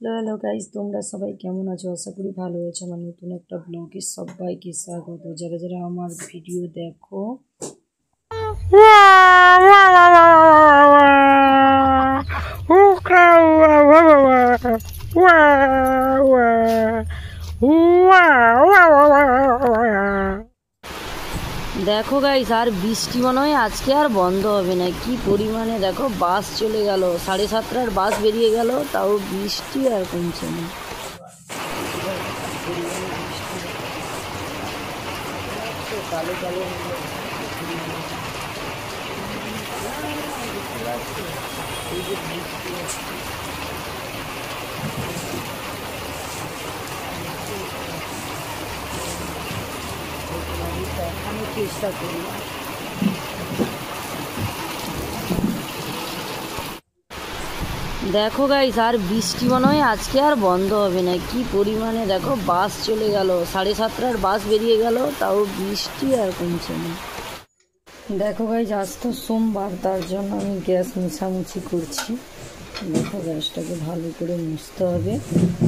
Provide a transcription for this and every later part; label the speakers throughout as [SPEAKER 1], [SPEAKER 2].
[SPEAKER 1] Hello guys, তোমরা সবাই কেমন আছো? আশা করি ভালো আছো। আমার নতুন একটা ব্লগে সবাইকে স্বাগত। যারা যারা আমার ভিডিও দেখো দেখো গাইস, আর বৃষ্টি মনে হয় আজকে আর বন্ধ হবে না। কি পরিমাণে দেখো, বাস চলে গেল, 7:30টার বাস বেরিয়ে গেল, তাও বৃষ্টি আর কমছে না। কালো কালো দেখানোর চেষ্টা করি। দেখো গাইস, আর বৃষ্টি মনে হয় আজকে আর বন্ধ হবে না। কি পরিমাণে দেখো, বাস চলে গেল, 7:30টার বাস বেরিয়ে গেল, তাও বৃষ্টি আর কমছে না। দেখো গাইস, আজ তো সোমবার, তার জন্য আমি গ্যাস মুছামুছি করছি। দেখো, গ্যাসটাকে ভালো করে মুছতে হবে,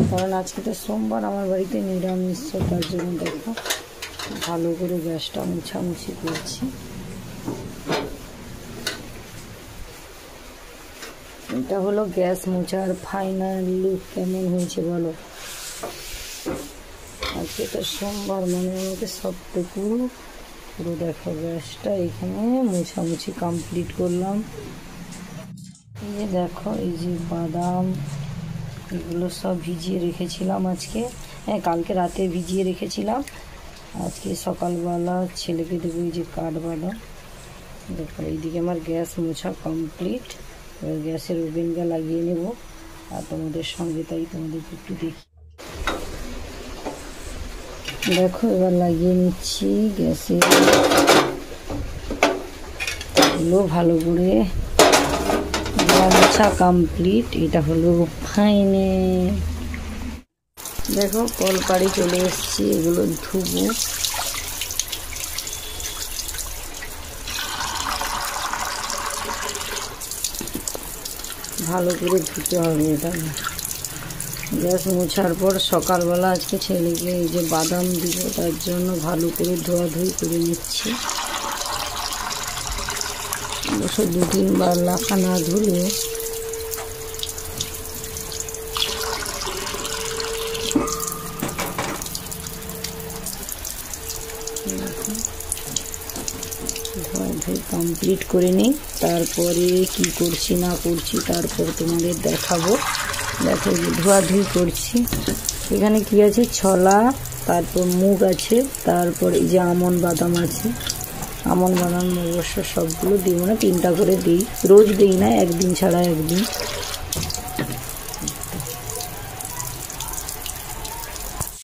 [SPEAKER 1] কারণ আজকে তো সোমবার, আমার বাড়িতে নিরামিষ, তার জন্য দেখো ভালো করে গ্যাসটা মুছামুছি করছি। এটা হলো গ্যাস মোছার ফাইনাল লুক। কেমন হয়েছে বলো? আজকে তো সোমবার, মানে আমাকে সবটুকু পুরো দেখো গ্যাসটা এখানে মোছামুছি কমপ্লিট করলাম। এই যে দেখো, এই যে বাদাম, এগুলো সব ভিজিয়ে রেখেছিলাম আজকে, কালকে রাতে ভিজিয়ে রেখেছিলাম। আজকে সকালবেলা ছেলেকে দেবো। এই যে কাঠবাদাম দেখো। এইদিকে আমার গ্যাস মোছা কমপ্লিট। এবার গ্যাসের ওভেনটা লাগিয়ে নেব, আর তোমাদের সঙ্গে তাই তোমাদেরকে একটু দেখি। দেখো, এবার লাগিয়ে নিচ্ছি গ্যাসে, এগুলো ভালো করে মোছা কমপ্লিট। এটা হলো ফাইনাল। দেখো, কলপাড়ি চলে এসেছি, এগুলো ধুবো। ভালো করে ধুতে হবে এটা। গ্যাস মোছার পর সকালবেলা আজকে ছেলেকে এই যে বাদাম দিব, তার জন্য ভালো করে ধোয়াধুয়ি করে নিচ্ছি। অবশ্য 2-3 বার লাফা না ধুলে ধোয়াধুয়ি কমপ্লিট করে নিই। তারপরে কি করছি না করছি তারপর তোমাদের দেখাবো। দেখো, ধোয়াধুয়ি করছি। এখানে কি আছে? ছোলা, তারপর মুগ আছে, তারপর এই যে আমন্ড বাদাম আছে। আমন্ড বাদাম অবশ্য সবগুলো দিব না, 3টা করে দিই। রোজ দিই না, একদিন ছাড়া একদিন।